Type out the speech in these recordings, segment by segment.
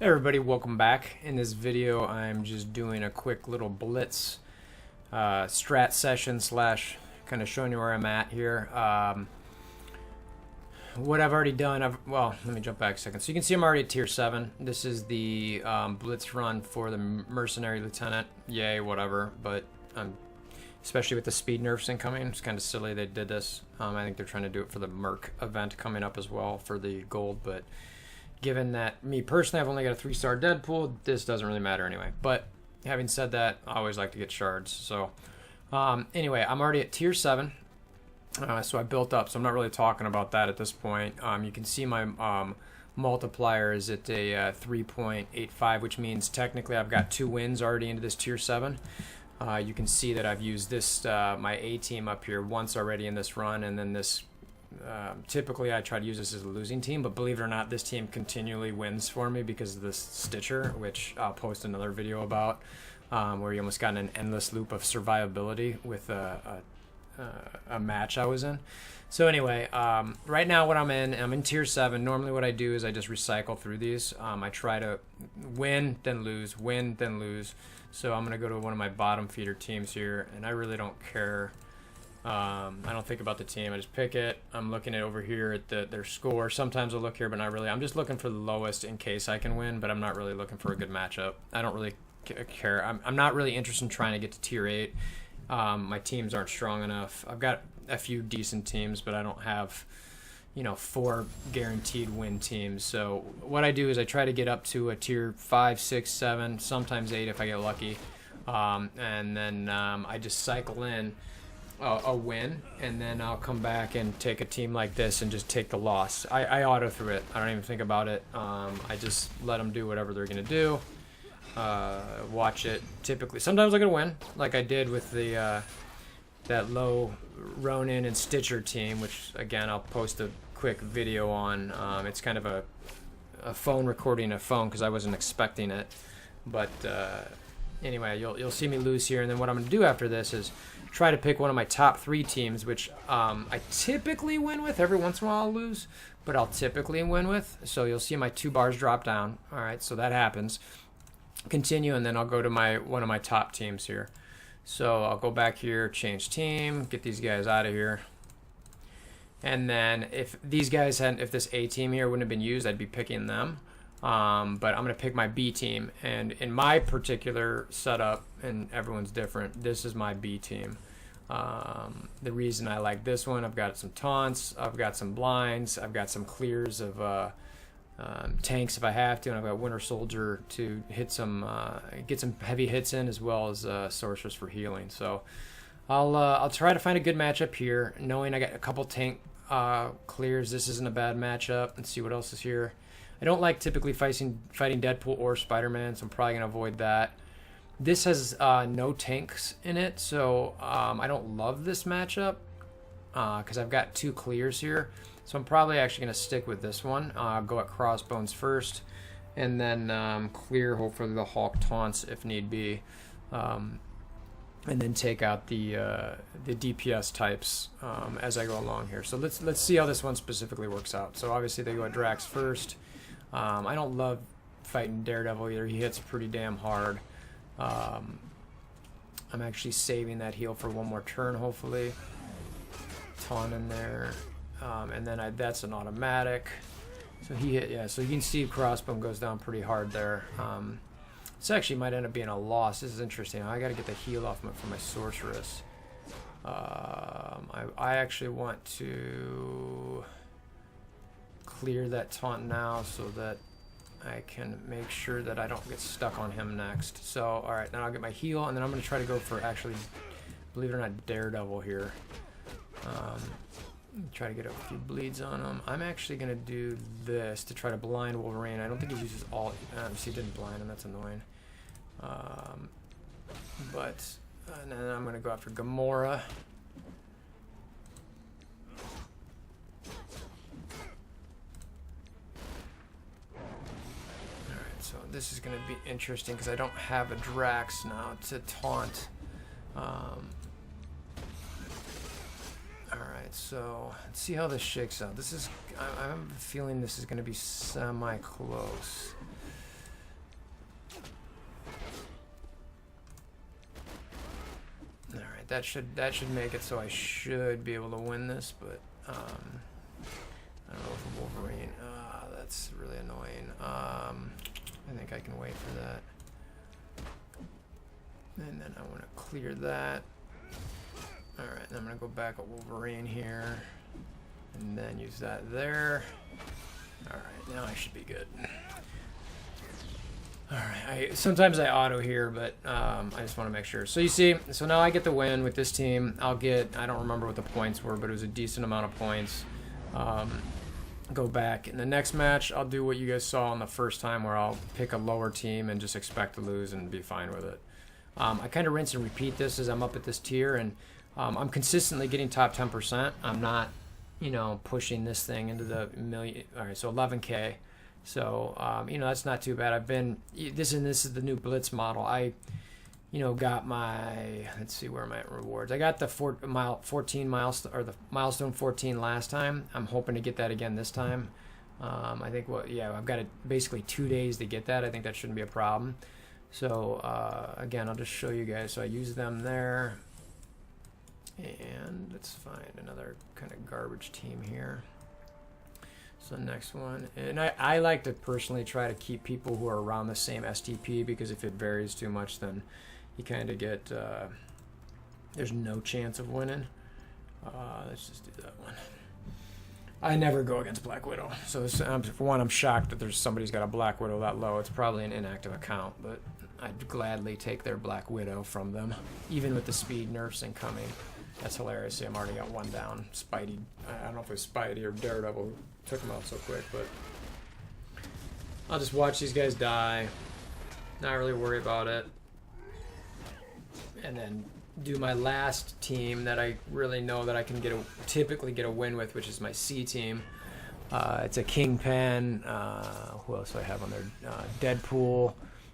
Hey everybody, welcome back. In this video I'm just doing a quick little Blitz strat session slash kind of showing you where I'm at here. What I've already done, well, let me jump back a second. So you can see I'm already at tier 7. This is the Blitz run for the Mercenary Lieutenant. Yay, whatever, but especially with the speed nerfs incoming, it's kind of silly they did this. I think they're trying to do it for the Merc event coming up as well for the gold, but given that me personally I've only got a 3-star Deadpool, this doesn't really matter anyway. But having said that, I always like to get shards. So anyway, I'm already at tier 7. So I built up, so I'm not really talking about that at this point. You can see my multiplier is at a 3.85, which means technically I've got 2 wins already into this tier 7. You can see that I've used this my A team up here once already in this run, and then this typically I try to use this as a losing team, but believe it or not, this team continually wins for me because of this Stitcher, which I'll post another video about, where you almost got in an endless loop of survivability with a match I was in. So anyway, right now what I'm in tier 7. Normally what I do is I just recycle through these. I try to win, then lose, win, then lose. So I'm going to go to one of my bottom feeder teams here, and I really don't care. I don't think about the team. I just pick it. I'm looking at over here at their score. Sometimes I'll look here, but not really. I'm just looking for the lowest in case I can win, but I'm not really looking for a good matchup. I don't really care. I'm not really interested in trying to get to tier 8. My teams aren't strong enough. I've got a few decent teams, but I don't have, 4 guaranteed win teams. So what I do is I try to get up to a tier 5, 6, 7, sometimes 8 if I get lucky. And then I just cycle in a win, and then I'll come back and take a team like this and just take the loss. I auto through it. I don't even think about it. I just let them do whatever they're gonna do. Watch it. Typically, sometimes I get a win, like I did with the that low Ronin and Stitcher team, which again I'll post a quick video on. It's kind of a phone recording a phone because I wasn't expecting it, but anyway, you'll see me lose here, and then what I'm gonna do after this is try to pick one of my top 3 teams, which I typically win with. Every once in a while I'll lose, but I'll typically win with. So you'll see my 2 bars drop down. All right, so that happens. Continue, and then I'll go to one of my top teams here. So I'll go back here, change team, get these guys out of here. And then if these guys if this A team here wouldn't have been used, I'd be picking them. But I'm going to pick my B team, and in my particular setup, and everyone's different, this is my B team. The reason I like this one, I've got some taunts, I've got some blinds, I've got some clears of tanks if I have to, and I've got Winter Soldier to hit some get some heavy hits in, as well as Sorceress for healing. So I'll try to find a good matchup here, knowing I got a couple tank clears. This isn't a bad matchup. Let's see what else is here. I don't like typically fighting Deadpool or Spider-Man, so I'm probably going to avoid that. This has no tanks in it, so I don't love this matchup because I've got 2 clears here. So I'm probably actually going to stick with this one. Go at Crossbones first, and then clear hopefully the Hulk taunts if need be. And then take out the DPS types as I go along here. So let's see how this one specifically works out. So obviously they go at Drax first. I don't love fighting Daredevil either. He hits pretty damn hard. I'm actually saving that heal for one more turn, hopefully. Taunt in there. And then that's an automatic. So he hit, yeah, so you can see Crossbone goes down pretty hard there. This actually might end up being a loss. This is interesting. I got to get the heal off for my Sorceress. I actually want to clear that taunt now so that I can make sure that I don't get stuck on him next. So, alright, then I'll get my heal, and then I'm going to try to go for actually, believe it or not, Daredevil here. Try to get a few bleeds on him. I'm actually going to do this to try to blind Wolverine. I don't think he uses all... see, he didn't blind him. That's annoying. And then I'm going to go after Gamora. Alright, so this is going to be interesting because I don't have a Drax now to taunt. Alright, so let's see how this shakes out. This is, I have a feeling this is going to be semi-close. that should make it so I should be able to win this, but I don't know if Wolverine. That's really annoying. I think I can wait for that. And then I want to clear that. Alright, then I'm going to go back at Wolverine here. And then use that there. Alright, now I should be good. Alright, sometimes I auto here, but I just want to make sure. So you see, so now I get the win with this team. I don't remember what the points were, but it was a decent amount of points. Go back. In the next match, I'll do what you guys saw on the first time, where I'll pick a lower team and just expect to lose and be fine with it. I kind of rinse and repeat this as I'm up at this tier, and I'm consistently getting top 10%. I'm not, you know, pushing this thing into the million. All right, so 11K. So, you know, that's not too bad. This is the new Blitz model. I, you know, got my, let's see, where am I at rewards? I got the 14 milestone, or the milestone 14 last time. I'm hoping to get that again this time. I think, I've got basically 2 days to get that. I think that shouldn't be a problem. So, again, I'll just show you guys. So I use them there. And let's find another kind of garbage team here. So next one, and I like to personally try to keep people who are around the same STP, because if it varies too much, then you kind of get, there's no chance of winning. Let's just do that one. I never go against Black Widow. So for one, I'm shocked that somebody's got a Black Widow that low. It's probably an inactive account, but I'd gladly take their Black Widow from them, even with the speed nerfs incoming. That's hilarious. See, I'm already got one down. Spidey, I don't know if it was Spidey or Daredevil who took him out so quick, but I'll just watch these guys die, not really worry about it, and then do my last team that I really know that I can typically get a win with, which is my C team. It's a Kingpin. Who else do I have on there? Deadpool,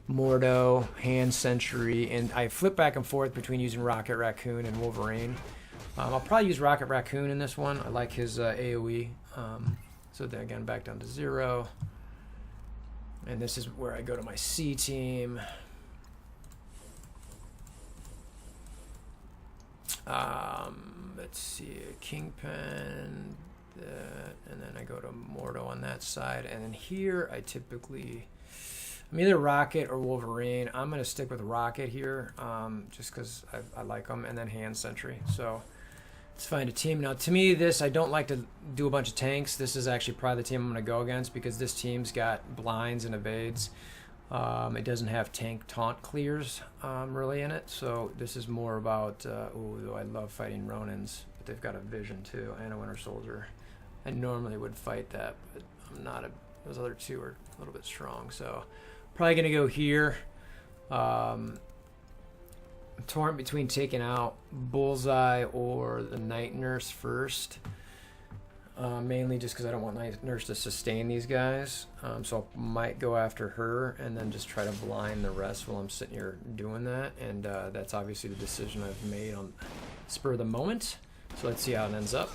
Mordo, Hand Sentry, and I flip back and forth between using Rocket Raccoon and Wolverine. I'll probably use Rocket Raccoon in this one. I like his AoE. So then again, back down to 0. And this is where I go to my C team. Let's see, Kingpin, and then I go to Mordo on that side. And then here, I'm either Rocket or Wolverine. I'm going to stick with Rocket here, just because I like them, and then Hand Sentry. So let's find a team. Now, to me, I don't like to do a bunch of tanks. This is actually probably the team I'm going to go against, because this team's got blinds and evades. It doesn't have tank taunt clears really in it. So this is more about, though I love fighting Ronins, but they've got a vision too, and a Winter Soldier. I normally would fight that, but I'm not. Those other two are a little bit strong, so probably gonna go here. I'm torn between taking out Bullseye or the Night Nurse first, mainly just because I don't want Night Nurse to sustain these guys. So I might go after her and then just try to blind the rest while I'm sitting here doing that. And that's obviously the decision I've made on spur of the moment. So let's see how it ends up.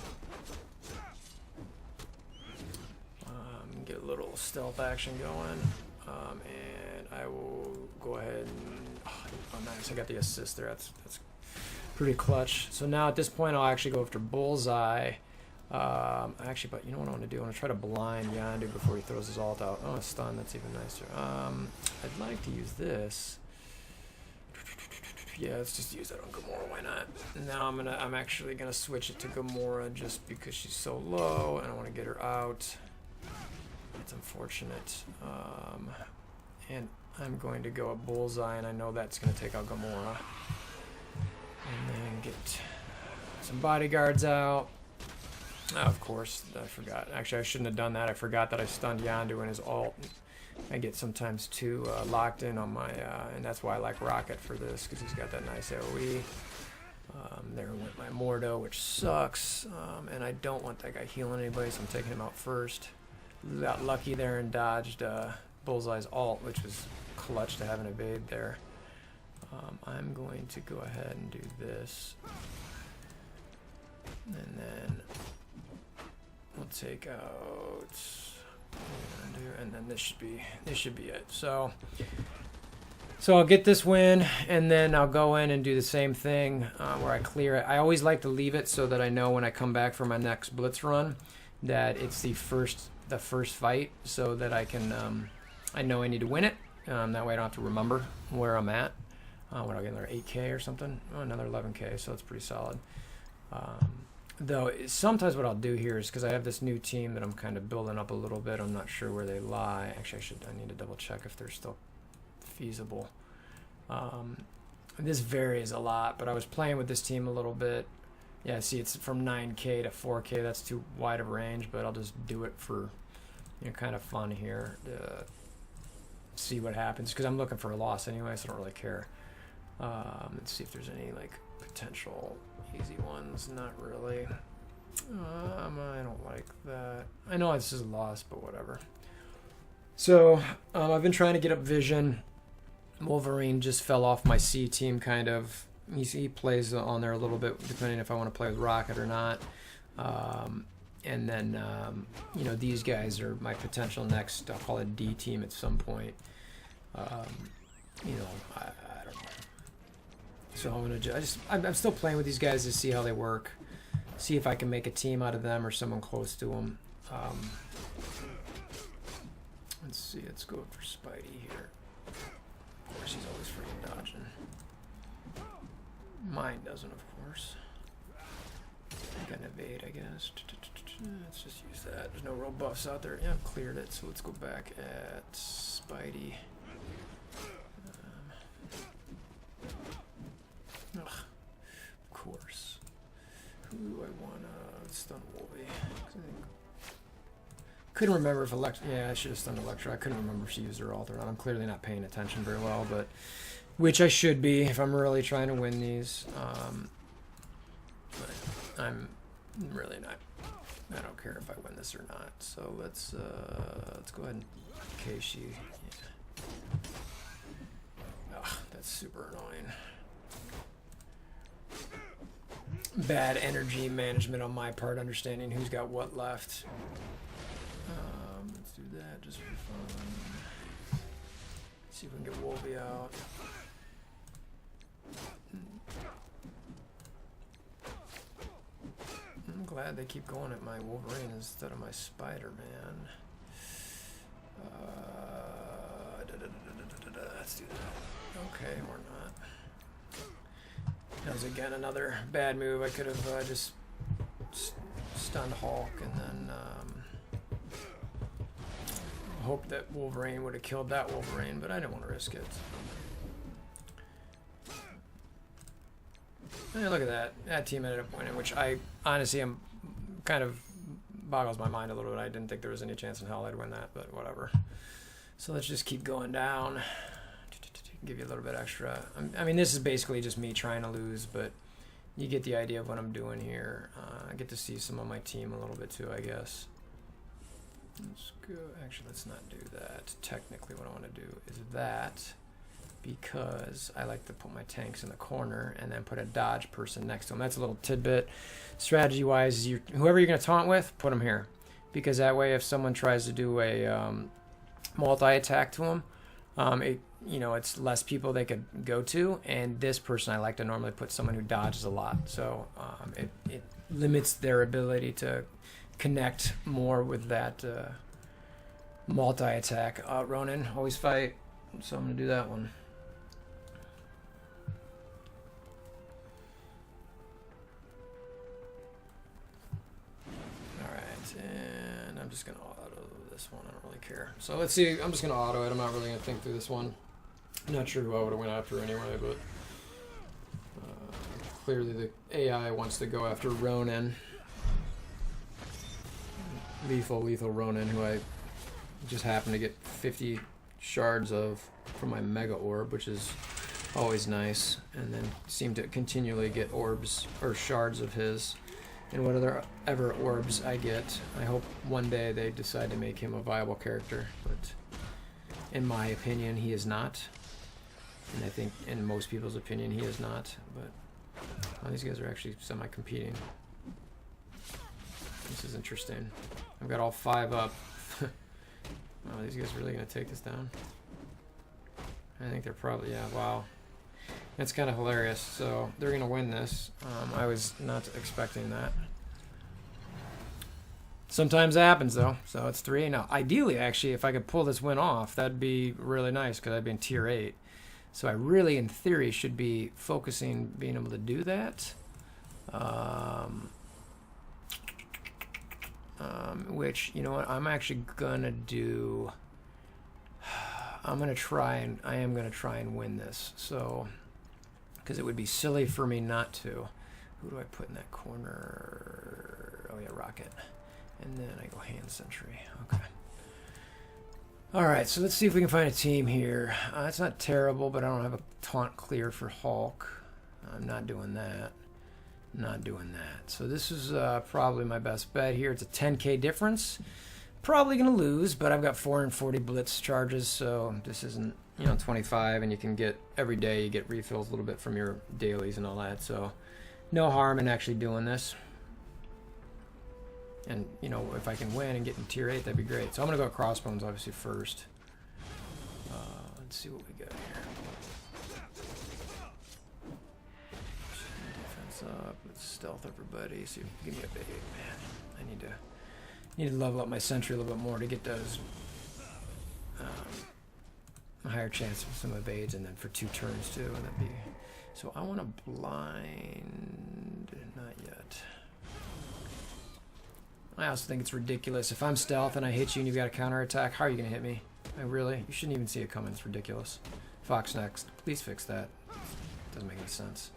Get a little stealth action going. And I will go ahead and, oh nice, I got the assist there. That's pretty clutch. So now at this point I'll actually go after Bullseye. Actually, but you know what I want to do? I want to try to blind Yondu before he throws his ult out. Oh, a stun, that's even nicer. I'd like to use this. Yeah, let's just use that on Gamora, why not? Now I'm actually gonna switch it to Gamora just because she's so low and I want to get her out. It's unfortunate. And I'm going to go at Bullseye, and I know that's going to take out Gamora. And then get some bodyguards out. Oh, of course, I forgot. Actually, I shouldn't have done that. I forgot that I stunned Yondu in his ult. I get sometimes too locked in on my, and that's why I like Rocket for this, because he's got that nice AoE. There went my Mordo, which sucks. And I don't want that guy healing anybody, so I'm taking him out first. Got lucky there and dodged Bullseye's ult, which was clutch to have an evade there. I'm going to go ahead and do this, and then we'll take out, and then this should be it. So So I'll get this win, and then I'll go in and do the same thing where I clear it. I always like to leave it so that I know when I come back for my next Blitz run that it's the first fight, so that I can I know I need to win it. That way I don't have to remember where I'm at. What, I'll get another 8K or something? Oh, another 11K, so it's pretty solid. Though sometimes what I'll do here is, because I have this new team that I'm kind of building up a little bit, I'm not sure where they lie. Actually, I need to double check if they're still feasible. This varies a lot, but I was playing with this team a little bit. Yeah, see, it's from 9K to 4K. That's too wide of a range, but I'll just do it for, you know, kind of fun here to see what happens, because I'm looking for a loss anyway, so I don't really care. Let's see if there's any like potential easy ones. Not really. I don't like that. I know this is a loss, but whatever. So I've been trying to get up vision. Wolverine just fell off my C team, kind of. He plays on there a little bit, depending if I want to play with Rocket or not. And then, you know, these guys are my potential next, I'll call it D team at some point. You know, I don't know. So I'm going to I'm still playing with these guys to see how they work. See if I can make a team out of them or someone close to them. Let's see, let's go for Spidey here. Of course, he's always freaking dodging. Mine doesn't, of course. I can evade, I guess. Let's just use that. There's no real buffs out there. Yeah, I've cleared it, so let's go back at Spidey. Of course. Who do I want to stun Wolvie? Couldn't remember if Electra. Yeah, I should have stunned Electra. I couldn't remember if she used her ult or not. I'm clearly not paying attention very well, but which I should be if I'm really trying to win these. But I'm really not. I don't care if I win this or not. So let's go ahead and case you. Yeah. Ugh, that's super annoying. Bad energy management on my part, understanding who's got what left. Let's do that just for fun. See if we can get Wolvie out. I'm glad they keep going at my Wolverine instead of my Spider-Man. Let's do that. Okay, or not. That was again another bad move. I could have just stunned Hulk and then hoped that Wolverine would have killed that Wolverine, but I didn't want to risk it. Hey, look at that. That team ended up winning, which I honestly am kind of boggles my mind a little bit. I didn't think there was any chance in hell I'd win that, but whatever. So let's just keep going down. Give you a little bit extra. I mean, this is basically just me trying to lose, but you get the idea of what I'm doing here. I get to see some of my team a little bit too, I guess. Let's go. Actually, let's not do that. Technically, what I want to do is that, because I like to put my tanks in the corner and then put a dodge person next to them. That's a little tidbit. Strategy-wise, whoever you're going to taunt with, put them here. Because that way, if someone tries to do a multi-attack to them, you know, it's less people they could go to. And this person, I like to normally put someone who dodges a lot. So it limits their ability to connect more with that multi-attack. Ronin, always fight. So I'm going to do that one. And I'm just going to auto this one. I don't really care. So let's see. I'm just going to auto it. I'm not really going to think through this one. I'm not sure who I would have went after anyway, but clearly the AI wants to go after Ronin. Lethal Ronin, who I just happened to get 50 shards of from my Mega Orb, which is always nice, and then seem to continually get orbs or shards of his. And whatever orbs I get, I hope one day they decide to make him a viable character, but in my opinion, he is not. And I think in most people's opinion, he is not. But well, these guys are actually semi-competing. This is interesting. I've got all 5 up. Wow, these guys are really going to take this down? I think they're probably, yeah, wow. That's kind of hilarious. So they're going to win this. I was not expecting that. Sometimes it happens, though. So it's 3. Now, ideally, actually, if I could pull this win off, that'd be really nice because I'd be in Tier 8. So I really, in theory, should be focusing being able to do that. Which, you know what, I'm actually going to do... I am going to try and win this. So, because it would be silly for me not to. Who do I put in that corner? Oh, yeah, Rocket. And then I go Hand Sentry. Okay. All right, so let's see if we can find a team here. It's not terrible, but I don't have a taunt clear for Hulk. I'm not doing that. Not doing that. So this is probably my best bet here. It's a 10K difference. Probably going to lose, but I've got 440 Blitz charges, so this isn't, you know, 25, and you can get, every day you get refills a little bit from your dailies and all that, so no harm in actually doing this. And, you know, if I can win and get in Tier 8, that'd be great. So I'm going to go Crossbones, obviously, first. Let's see what we got here. Defense up. Let's stealth everybody. See, give me a bait. Man, I need to level up my sentry a little bit more to get those a higher chance of some evades, and then for 2 turns too. And that'd be, so I want to blind. Not yet. I also think it's ridiculous. If I'm stealth and I hit you and you've got a counterattack, how are you going to hit me? Really? You shouldn't even see it coming. It's ridiculous. Fox next. Please fix that. Doesn't make any sense.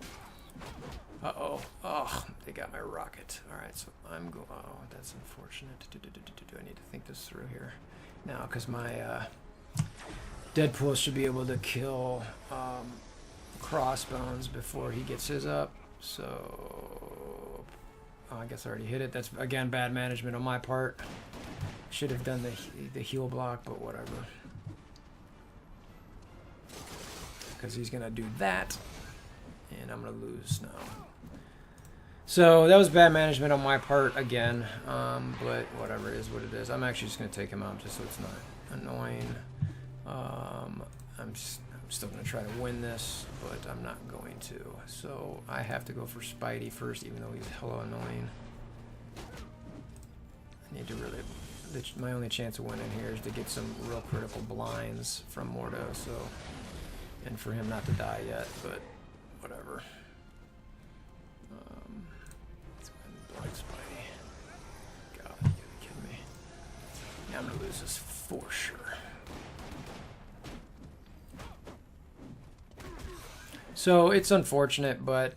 Uh-oh. Oh, they got my rocket. Alright, so I'm going... Oh, that's unfortunate. Do I need to think this through here? Now, because my Deadpool should be able to kill Crossbones before he gets his up. So... Oh, I guess I already hit it. That's, again, bad management on my part. Should have done the heal block, but whatever. Because he's going to do that. And I'm going to lose now. So that was bad management on my part again. But whatever, it is what it is. I'm actually just going to take him out just so it's not annoying. I'm still going to try to win this, but I'm not going to. So I have to go for Spidey first, even though he's hella annoying. I need to really... My only chance of winning here is to get some real critical blinds from Mordo, so... And for him not to die yet, but whatever. Let's go ahead and block Spidey. God, you gotta be kidding me. Yeah, I'm gonna lose this for sure. So it's unfortunate, but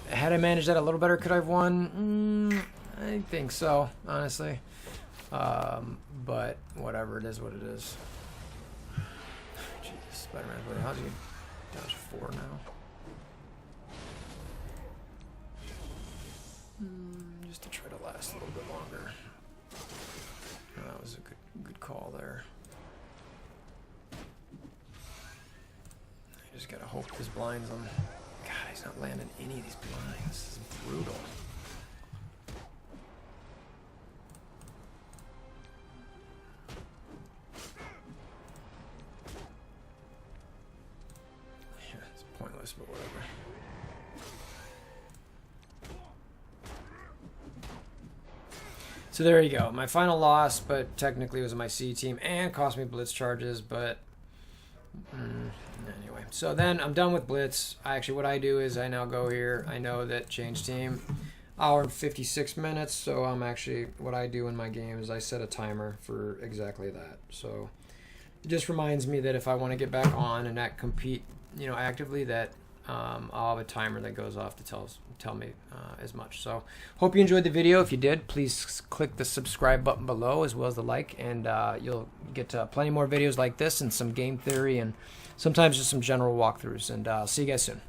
had I managed that a little better, could I have won? I think so, honestly. But whatever, it is what it is. Jeez, Spider-Man, how's he dodge 4 now? Just to try to last a little bit longer. Oh, that was a good call there. I just gotta hope this blinds him. God, he's not landing any of these blinds. This is brutal. Yeah, it's pointless, but whatever. So there you go. My final loss, but technically it was my C team and cost me Blitz charges, but anyway. So then I'm done with Blitz. What I do is I now go here. I know that change team, hour and 56 minutes. So I'm actually, what I do in my game is I set a timer for exactly that. So it just reminds me that if I want to get back on and not compete, you know, actively, that I'll have a timer that goes off to tell me as much. So hope you enjoyed the video. If you did, please click the subscribe button below as well as the like, and you'll get plenty more videos like this and some game theory and sometimes just some general walkthroughs. And I'll see you guys soon.